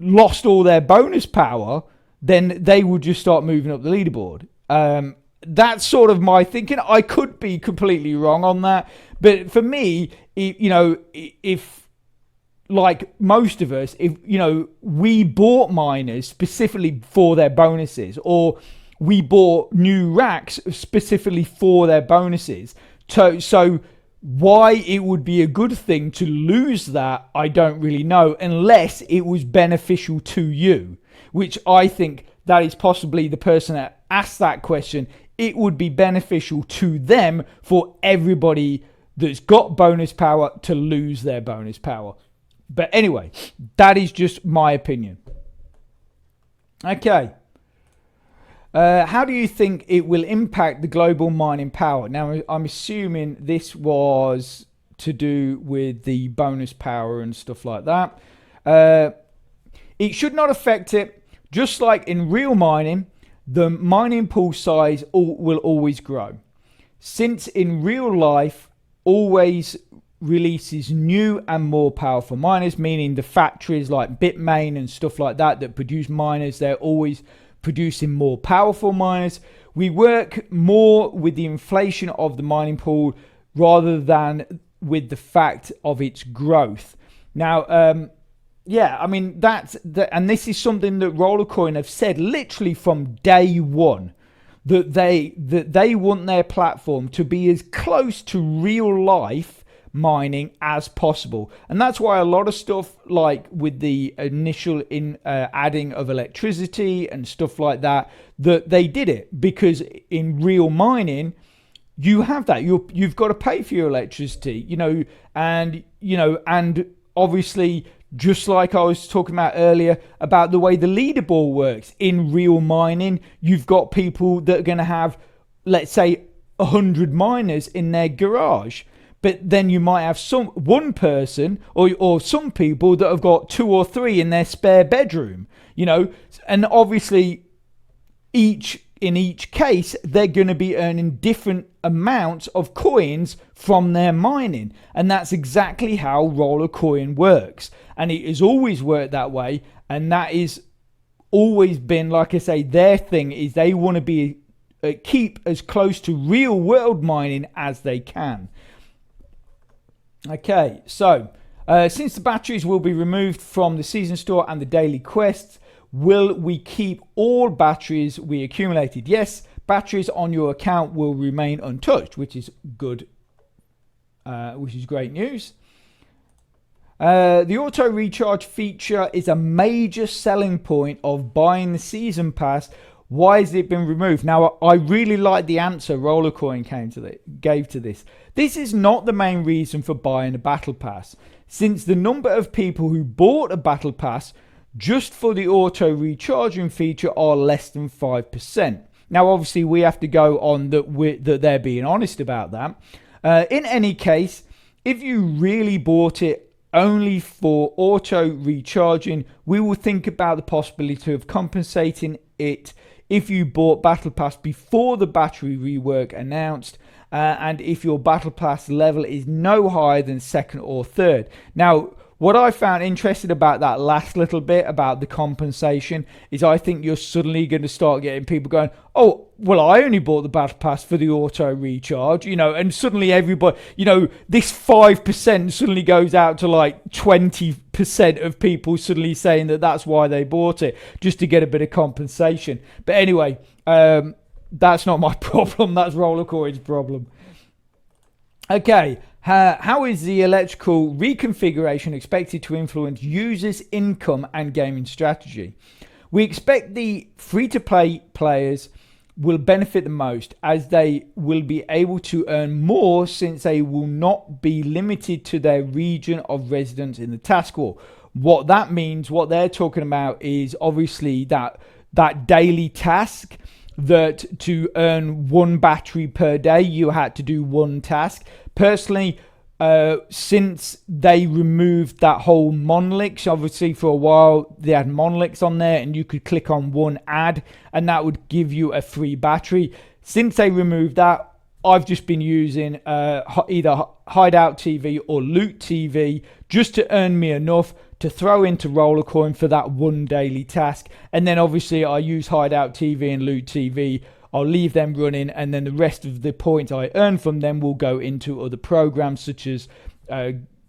lost all their bonus power, then they would just start moving up the leaderboard. That's sort of my thinking. I could be completely wrong on that, but for me, if like most of us, if we bought miners specifically for their bonuses, or we bought new racks specifically for their bonuses. So why it would be a good thing to lose that, I don't really know, unless it was beneficial to you, which I think that is possibly the person that asked that question. It would be beneficial to them for everybody that's got bonus power to lose their bonus power. But anyway, that is just my opinion. Okay. How do you think it will impact the global mining power? Now, I'm assuming this was to do with the bonus power and stuff like that. It should not affect it. Just like in real mining, the mining pool size will always grow. Since in real life always releases new and more powerful miners, meaning the factories like Bitmain and stuff like that produce miners, they're always producing more powerful miners. We work more with the inflation of the mining pool rather than with the fact of its growth. Now, I mean, and this is something that Rollercoin have said literally from day one, that they want their platform to be as close to real life mining as possible. And that's why a lot of stuff like with the initial adding of electricity and stuff like that they did it, because in real mining you have that you've got to pay for your electricity, and obviously, just like I was talking about earlier about the way the leaderboard works in real mining, you've got people that are going to have, let's say, 100 miners in their garage. But then you might have one person or some people that have got 2 or 3 in their spare bedroom, and obviously in each case, they're going to be earning different amounts of coins from their mining. And that's exactly how Rollercoin works. And it has always worked that way. And that is always been, like I say, their thing is they want to be keep as close to real world mining as they can. Okay, so Since the batteries will be removed from the season store and the daily quests, will we keep all batteries we accumulated? Yes, batteries on your account will remain untouched, which is good, which is great news. The auto recharge feature is a major selling point of buying the season pass. Why has it been removed? Now, I really like the answer Rollercoin gave to this. This is not the main reason for buying a battle pass, since the number of people who bought a battle pass just for the auto recharging feature are less than 5%. Now, obviously, we have to go on that they're being honest about that. In any case, if you really bought it only for auto recharging, we will think about the possibility of compensating it if you bought Battle Pass before the battery rework announced, and if your Battle Pass level is no higher than second or third. Now, what I found interesting about that last little bit about the compensation is I think you're suddenly going to start getting people going, oh, well, I only bought the Battle Pass for the auto recharge, and suddenly everybody, this 5% suddenly goes out to like 20% of people suddenly saying that that's why they bought it, just to get a bit of compensation. But anyway, that's not my problem. That's Rollercoin's problem. Okay. How is the electrical reconfiguration expected to influence users' income and gaming strategy? We expect the free-to-play players will benefit the most, as they will be able to earn more since they will not be limited to their region of residence in the task wall. What that means, what they're talking about, is obviously that daily task, that to earn 1 battery per day, you had to do 1 task. Personally, since they removed that whole Monolix, obviously for a while they had Monolix on there and you could click on 1 ad and that would give you a free battery. Since they removed that, I've just been using either Hideout TV or Loot TV just to earn me enough to throw into Rollercoin for that 1 daily task. And then obviously I use Hideout TV and Loot TV. I'll leave them running, and then the rest of the points I earn from them will go into other programs such as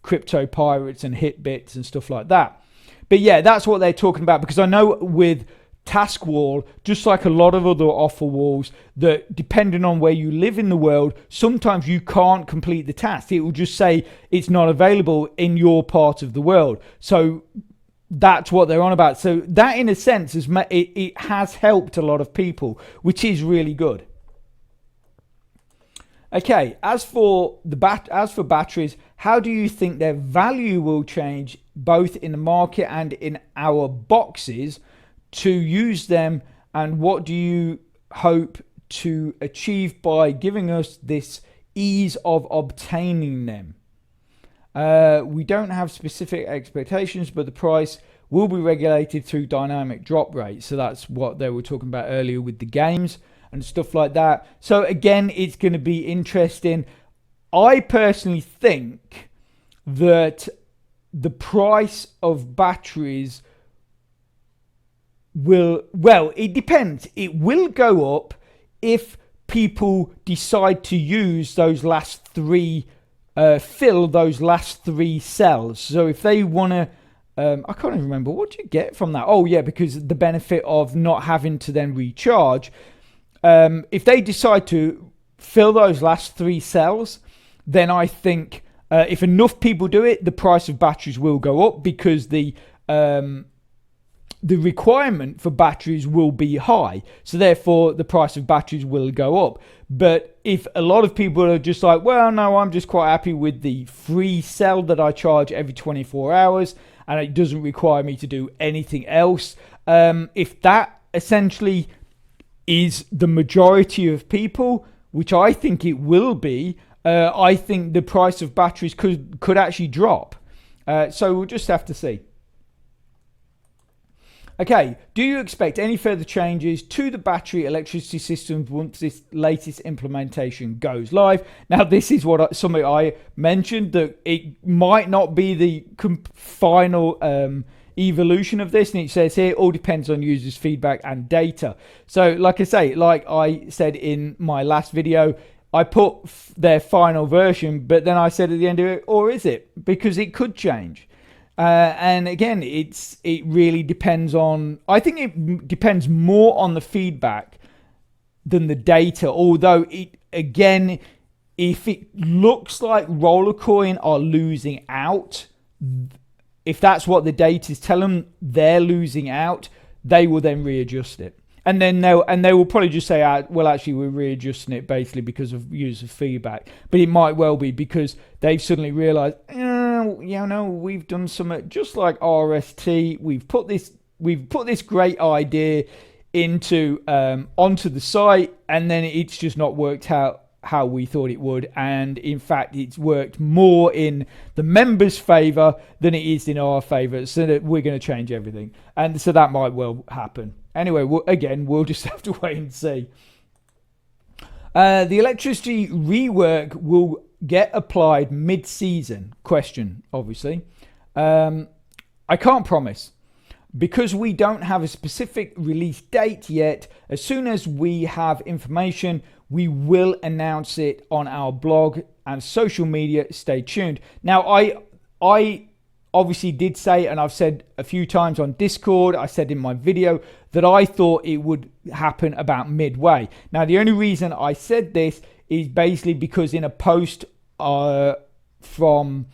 Crypto Pirates and Hitbits and stuff like that. But yeah, that's what they're talking about, because I know with Task Wall, just like a lot of other offer walls, that depending on where you live in the world, sometimes you can't complete the task. It will just say it's not available in your part of the world. So that's what they're on about. So that, in a sense, it has helped a lot of people, which is really good. Okay, as for batteries, how do you think their value will change both in the market and in our boxes to use them, and what do you hope to achieve by giving us this ease of obtaining them? We don't have specific expectations, but the price will be regulated through dynamic drop rates. So that's what they were talking about earlier with the games and stuff like that. So again, it's going to be interesting. I personally think that the price of batteries it depends. It will go up if people decide to use those last 3 fill those last 3 cells. So if they want to, I can't even remember, what do you get from that? Oh yeah, because the benefit of not having to then recharge. If they decide to fill those last 3 cells, then I think if enough people do it, the price of batteries will go up, because the requirement for batteries will be high, so therefore the price of batteries will go up. But if a lot of people are just like, well, no, I'm just quite happy with the free cell that I charge every 24 hours and it doesn't require me to do anything else, if that essentially is the majority of people, which I think it will be, I think the price of batteries could actually drop. So we'll just have to see. Okay, do you expect any further changes to the battery electricity systems once this latest implementation goes live? Now, this is something I mentioned, that it might not be the final evolution of this, and it says here, all depends on users' feedback and data. So like I said in my last video, I put their final version, but then I said at the end of it, or is it? Because it could change. And again, it really depends on, I think it depends more on the feedback than the data. Although again, if it looks like Rollercoin are losing out, if that's what the data is telling them, they're losing out, they will then readjust it. And then they will probably just say, well, actually, we're readjusting it basically because of user feedback. But it might well be because they've suddenly realized, we've done something just like RST. We've put this great idea onto the site, and then it's just not worked out how we thought it would. And in fact, it's worked more in the members' favor than it is in our favor. So that we're going to change everything. And so that might well happen. Anyway, we'll just have to wait and see. The electricity rework will get applied mid-season? Question, obviously. I can't promise. Because we don't have a specific release date yet, as soon as we have information, we will announce it on our blog and social media. Stay tuned. Now, I obviously did say, and I've said a few times on Discord, I said in my video that I thought it would happen about midway. Now, the only reason I said this is basically because in a post from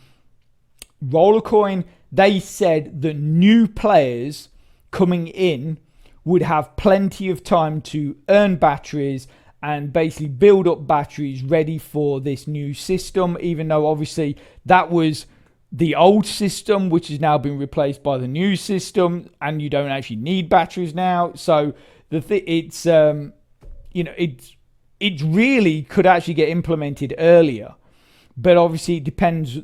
Rollercoin, they said that new players coming in would have plenty of time to earn batteries and basically build up batteries ready for this new system, even though obviously that was the old system, which has now been replaced by the new system, and you don't actually need batteries now. So it really could actually get implemented earlier, but obviously it depends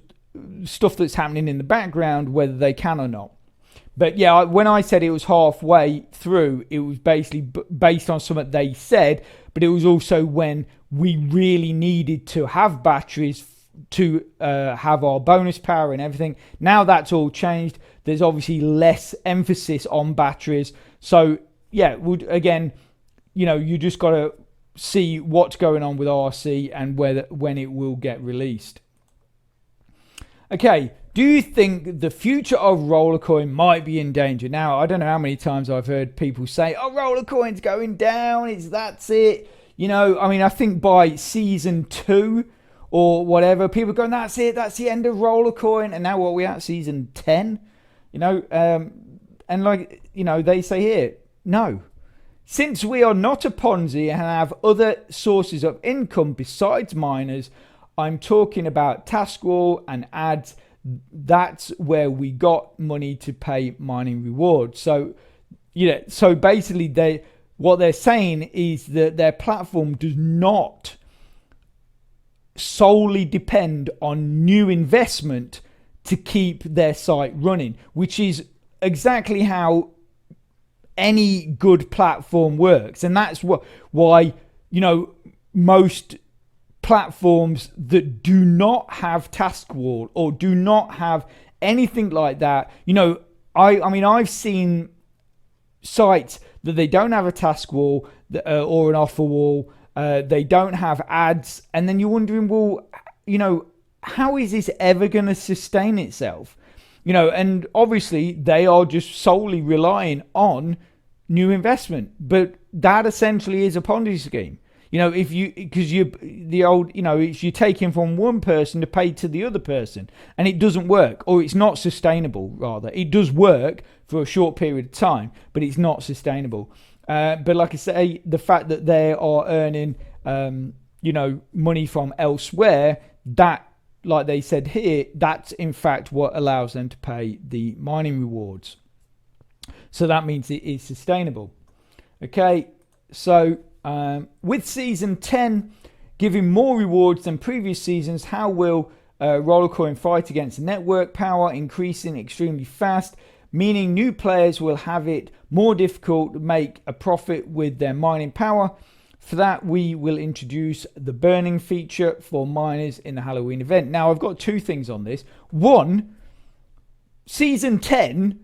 stuff that's happening in the background whether they can or not. But yeah, when I said it was halfway through, it was basically based on something they said, but it was also when we really needed to have batteries to have our bonus power and everything. Now that's all changed. There's obviously less emphasis on batteries. So yeah, again, you just got to see what's going on with RC and when it will get released. Okay, do you think the future of Rollercoin might be in danger? Now, I don't know how many times I've heard people say, oh, Rollercoin's going down, that's it. I think by season 2 or whatever, people are going, that's it, that's the end of Rollercoin. And now what are we at, season 10? They say here, no. Since we are not a Ponzi and have other sources of income besides miners, I'm talking about Taskwall and ads. That's where we got money to pay mining rewards. So, so basically what they're saying is that their platform does not solely depend on new investment to keep their site running, which is exactly how any good platform works. And that's why most platforms that do not have Taskwall or do not have anything like that, I've seen sites that they don't have a Taskwall or an offer wall, they don't have ads, and then you're wondering, well, how is this ever going to sustain itself? And obviously they are just solely relying on new investment, but that essentially is a Ponzi scheme. It's you're taking from one person to pay to the other person, and it doesn't work, or it's not sustainable. Rather, it does work for a short period of time, but it's not sustainable. But like I say, the fact that they are earning, money from elsewhere, that, like they said here, that's in fact what allows them to pay the mining rewards. So that means it is sustainable. Okay, so with season 10 giving more rewards than previous seasons, how will Rollercoin fight against network power increasing extremely fast, meaning new players will have it more difficult to make a profit with their mining power? For that, we will introduce the burning feature for miners in the Halloween event. Now, I've got two things on this. One, season 10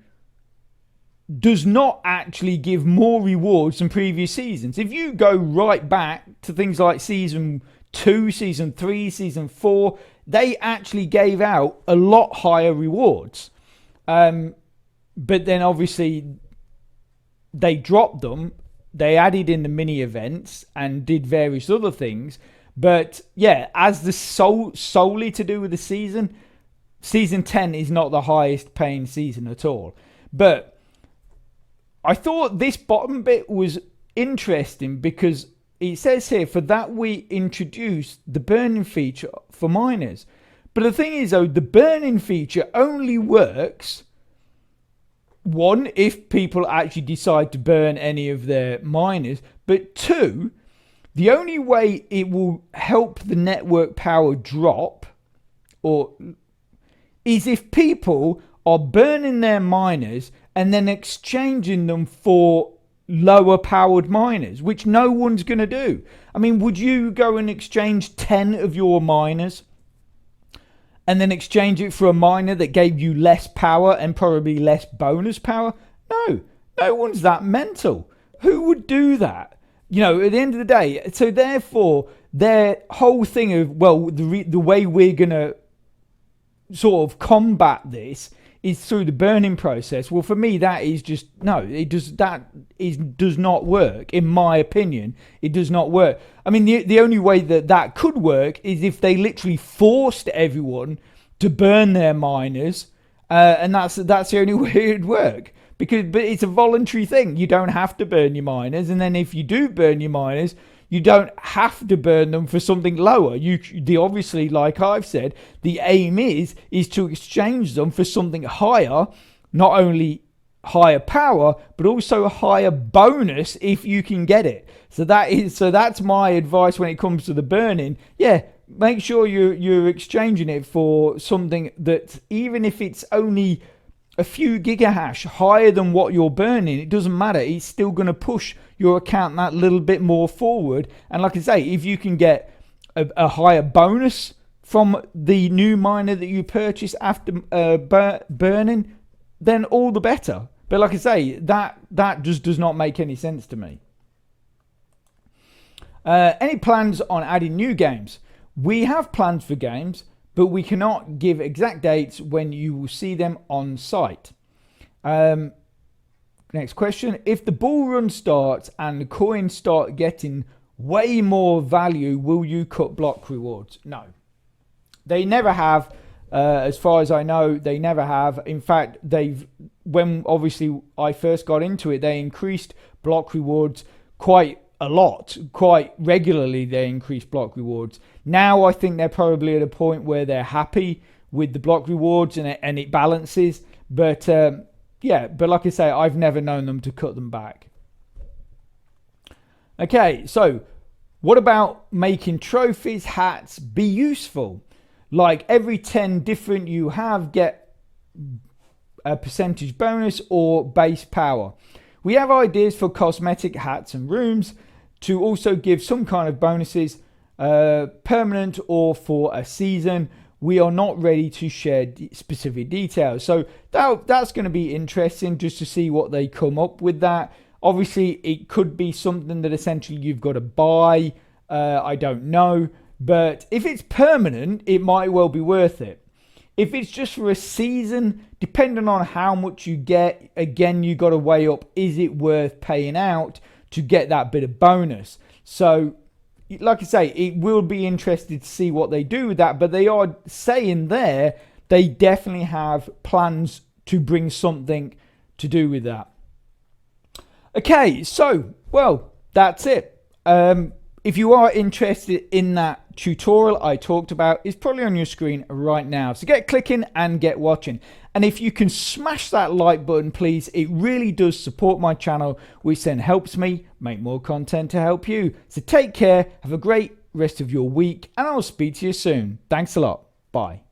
does not actually give more rewards than previous seasons. If you go right back to things like season 2, season 3, season 4, they actually gave out a lot higher rewards. But then obviously they dropped them. They added in the mini events and did various other things. But yeah, as the solely to do with the season 10 is not the highest paying season at all. But I thought this bottom bit was interesting because it says here, for that we introduced the burning feature for miners. But the thing is though, the burning feature only works, one, if people actually decide to burn any of their miners, but two, the only way it will help the network power drop is if people are burning their miners and then exchanging them for lower powered miners, which no one's going to do. I mean, would you go and exchange 10 of your miners and then exchange it for a miner that gave you less power and probably less bonus power? No one's that mental. Who would do that? You know, at the end of the day, so therefore their whole thing of, well, the way we're going to sort of combat this is through the burning process. Well, for me, that is just, no, does not work. In my opinion, it does not work. I mean, the only way that could work is if they literally forced everyone to burn their miners, and that's the only way it'd work. But it's a voluntary thing. You don't have to burn your miners, and then if you do burn your miners, you don't have to burn them for something lower. Obviously, like I've said, the aim is to exchange them for something higher, not only higher power, but also a higher bonus if you can get it. So that's my advice when it comes to the burning. Yeah, make sure you're exchanging it for something that, even if it's only a few gigahash higher than what you're burning, it doesn't matter. It's still going to push your account that little bit more forward. And like I say, if you can get a higher bonus from the new miner that you purchase after burning, then all the better. But like I say, that just does not make any sense to me. Any plans on adding new games? We have plans for games, but we cannot give exact dates when you will see them on site. Next question. If the bull run starts and the coins start getting way more value, will you cut block rewards? No. They never have. As far as I know, they never have. In fact, when obviously I first got into it, they increased block rewards quite a lot. Quite regularly they increased block rewards. Now I think they're probably at a point where they're happy with the block rewards and it balances. But but like I say, I've never known them to cut them back. Okay, so what about making trophies, hats be useful? Like every 10 different you have, get a percentage bonus or base power. We have ideas for cosmetic hats and rooms to also give some kind of bonuses, permanent or for a season. We are not ready to share specific details. So that's going to be interesting just to see what they come up with that. Obviously, it could be something that essentially you've got to buy. I don't know. But if it's permanent, it might well be worth it. If it's just for a season, depending on how much you get, again, you got to weigh up, is it worth paying out to get that bit of bonus? So, like I say, it will be interesting to see what they do with that, but they are saying there they definitely have plans to bring something to do with that. Okay, so, well, that's it. If you are interested in that tutorial I talked about, it's probably on your screen right now. So get clicking and get watching. And if you can smash that like button, please, it really does support my channel, which then helps me make more content to help you. So take care, have a great rest of your week, and I'll speak to you soon. Thanks a lot. Bye.